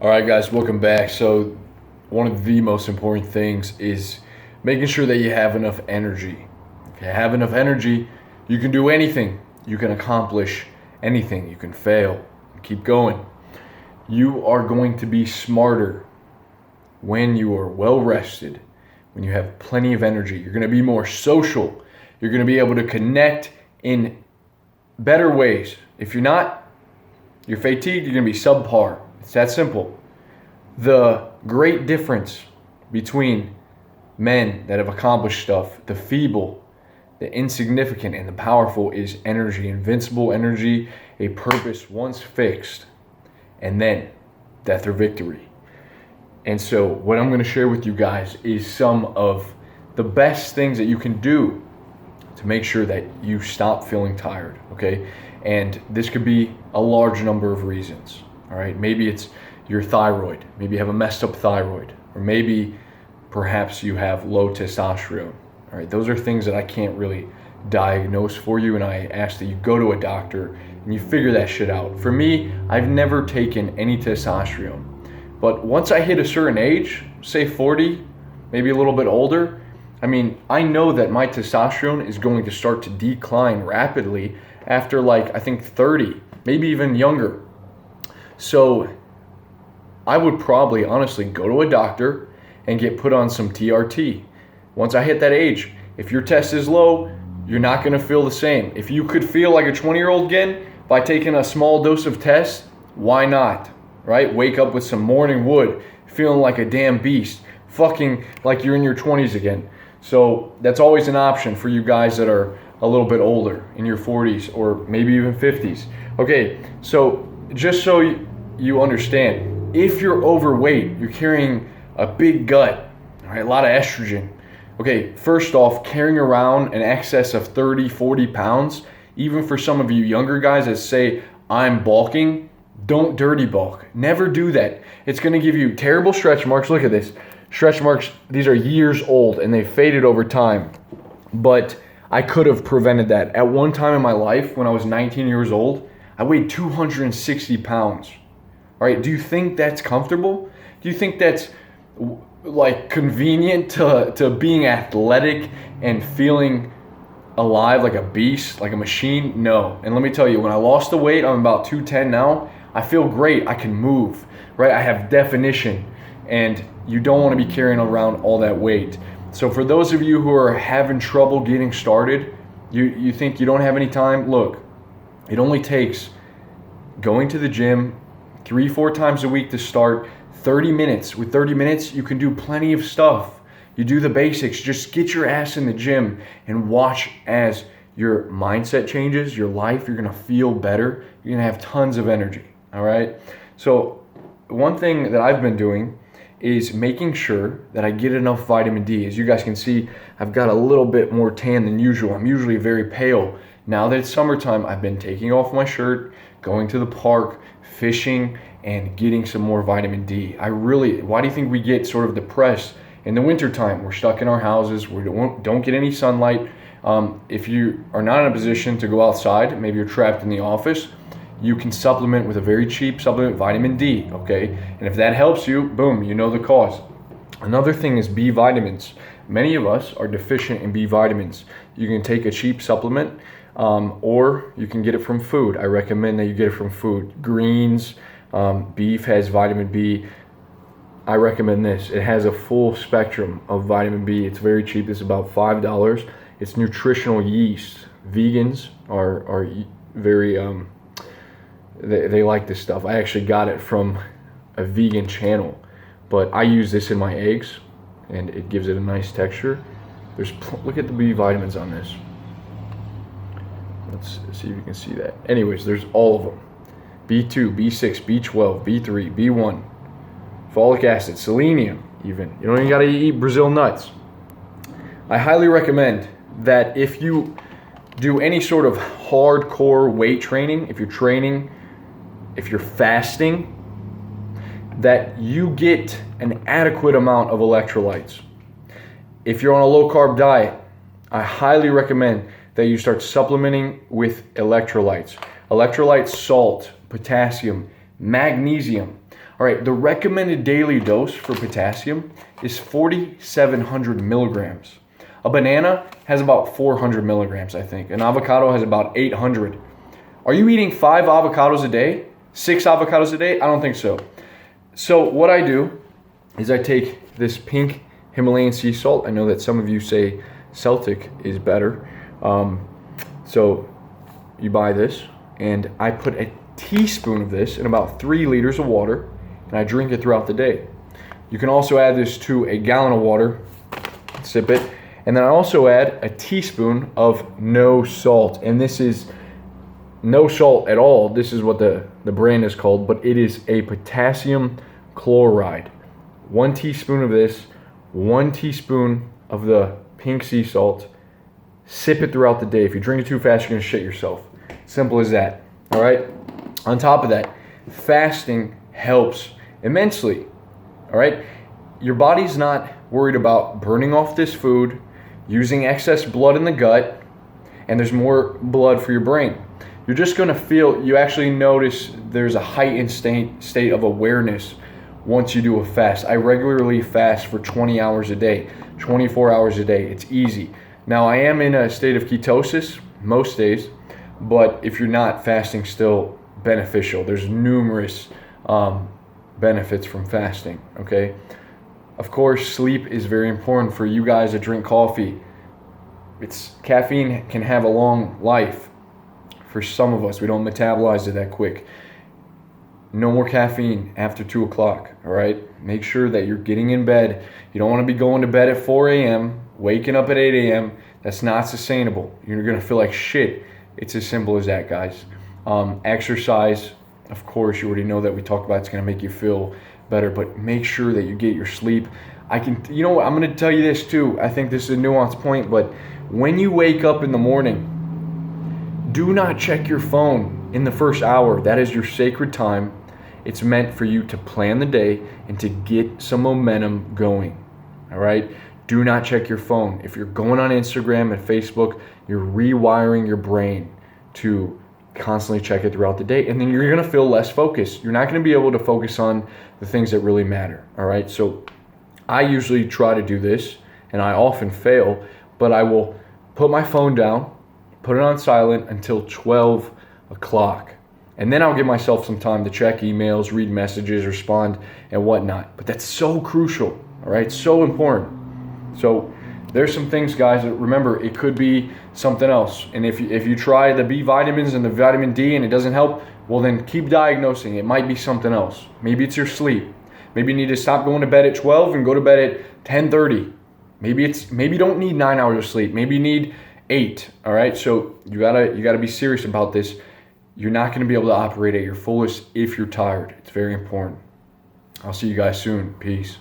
All right, guys, welcome back. So, one of the most important things is making sure that you have enough energy. If you have enough energy, you can do anything. You can accomplish anything. You can fail. Keep going. You are going to be smarter when you are well rested, when you have plenty of energy. You're going to be more social. You're going to be able to connect in better ways. If you're not, you're fatigued, you're going to be subpar. It's that simple. The great difference between men that have accomplished stuff, the feeble, the insignificant, and the powerful is energy, invincible energy, a purpose once fixed, and then death or victory. And so what I'm going to share with you guys is some of the best things that you can do to make sure that you stop feeling tired, okay? And this could be a large number of reasons, all right? Maybe it's your thyroid. Maybe you have a messed up thyroid. Or maybe perhaps you have low testosterone, all right? Those are things that I can't really diagnose for you, and I ask that you go to a doctor and you figure that shit out. For me, I've never taken any testosterone. But once I hit a certain age, say 40, maybe a little bit older, I know that my testosterone is going to start to decline rapidly after I think 30, maybe even younger. So I would probably honestly go to a doctor and get put on some TRT. Once I hit that age, if your test is low, you're not going to feel the same. If you could feel like a 20-year-old again by taking a small dose of test, why not? Right? Wake up with some morning wood, feeling like a damn beast, fucking like you're in your 20s again. So that's always an option for you guys that are a little bit older, in your 40s or maybe even 50s. Okay, so just so you understand, if you're overweight, you're carrying a big gut, all right, a lot of estrogen. Okay, first off, carrying around an excess of 30, 40 pounds, even for some of you younger guys that say, I'm bulking, don't dirty bulk. Never do that. It's going to give you terrible stretch marks. Look at this. Stretch marks, these are years old and they faded over time. But I could have prevented that. At one time in my life, when I was 19 years old, I weighed 260 pounds. All right, do you think that's comfortable? Do you think that's convenient to being athletic and feeling alive like a beast, like a machine? No. And let me tell you, when I lost the weight, I'm about 210 now. I feel great. I can move, right? I have definition, and you don't want to be carrying around all that weight. So for those of you who are having trouble getting started, you think you don't have any time, look, it only takes going to the gym 3-4 times a week to start, 30 minutes. With 30 minutes, you can do plenty of stuff. You do the basics. Just get your ass in the gym and watch as your mindset changes, your life, you're going to feel better. You're going to have tons of energy. All right. So one thing that I've been doing is making sure that I get enough vitamin D. As you guys can see, I've got a little bit more tan than usual. I'm usually very pale. Now that it's summertime, I've been taking off my shirt, going to the park, fishing, and getting some more vitamin D. Why do you think we get sort of depressed in the wintertime? We're stuck in our houses. We don't get any sunlight. If you are not in a position to go outside, maybe you're trapped in the office, you can supplement with a very cheap supplement, vitamin D, okay? And if that helps you, boom, you know the cause. Another thing is B vitamins. Many of us are deficient in B vitamins. You can take a cheap supplement, or you can get it from food. I recommend that you get it from food. Greens, beef has vitamin B. I recommend this. It has a full spectrum of vitamin B. It's very cheap. It's about $5. It's Nutritional Yeast. Vegans are very... They like this stuff. I actually got it from a vegan channel, but I use this in my eggs, and it gives it a nice texture. Look at the B vitamins on this. Let's see if you can see that. Anyways, there's all of them. B2, B6, B12, B3, B1, folic acid, selenium even. You don't even gotta eat Brazil nuts. I highly recommend that if you do any sort of hardcore weight training, if you're fasting, that you get an adequate amount of electrolytes. If you're on a low carb diet, I highly recommend that you start supplementing with electrolytes. Electrolytes, salt, potassium, magnesium. All right, the recommended daily dose for potassium is 4,700 milligrams. A banana has about 400 milligrams, I think. An avocado has about 800. Are you eating 5 avocados a day? 6 avocados a day? I don't think so. So what I do is I take this pink Himalayan sea salt. I know that some of you say Celtic is better. So you buy this, and I put a teaspoon of this in about 3 liters of water, and I drink it throughout the day. You can also add this to a gallon of water, sip it, and then I also add a teaspoon of no salt, and this is no salt at all. This is what the brand is called, but it is a potassium chloride. 1 teaspoon of this, 1 teaspoon of the pink sea salt. Sip it throughout the day. If you drink it too fast, you're gonna shit yourself. Simple as that. All right. On top of that, fasting helps immensely. All right. Your body's not worried about burning off this food, using excess blood in the gut, and there's more blood for your brain. You're just gonna feel, you actually notice there's a heightened state of awareness once you do a fast. I regularly fast for 20 hours a day, 24 hours a day. It's easy. Now, I am in a state of ketosis most days, but if you're not, fasting still beneficial. There's numerous benefits from fasting, okay? Of course, sleep is very important for you guys that drink coffee. Caffeine can have a long life. For some of us, we don't metabolize it that quick. No more caffeine after 2 o'clock, all right? Make sure that you're getting in bed. You don't want to be going to bed at 4 a.m., waking up at 8 a.m. That's not sustainable. You're going to feel like shit. It's as simple as that, guys. Exercise, of course, you already know that we talked about it's going to make you feel better, but make sure that you get your sleep. You know what, I'm going to tell you this too. I think this is a nuanced point, but when you wake up in the morning, do not check your phone in the first hour. That is your sacred time. It's meant for you to plan the day and to get some momentum going, all right? Do not check your phone. If you're going on Instagram and Facebook, you're rewiring your brain to constantly check it throughout the day, and then you're gonna feel less focused. You're not gonna be able to focus on the things that really matter, all right? So I usually try to do this, and I often fail, but I will put my phone down, put it on silent until 12 o'clock. And then I'll give myself some time to check emails, read messages, respond, and whatnot. But that's so crucial, all right? So important. So there's some things, guys, that remember, it could be something else. And if you try the B vitamins and the vitamin D and it doesn't help, well, then keep diagnosing. It might be something else. Maybe it's your sleep. Maybe you need to stop going to bed at 12 and go to bed at 10:30. Maybe you don't need 9 hours of sleep. Maybe you need 8, all right? So you gotta be serious about this. You're not going to be able to operate at your fullest if you're tired. It's very important. I'll see you guys soon. Peace.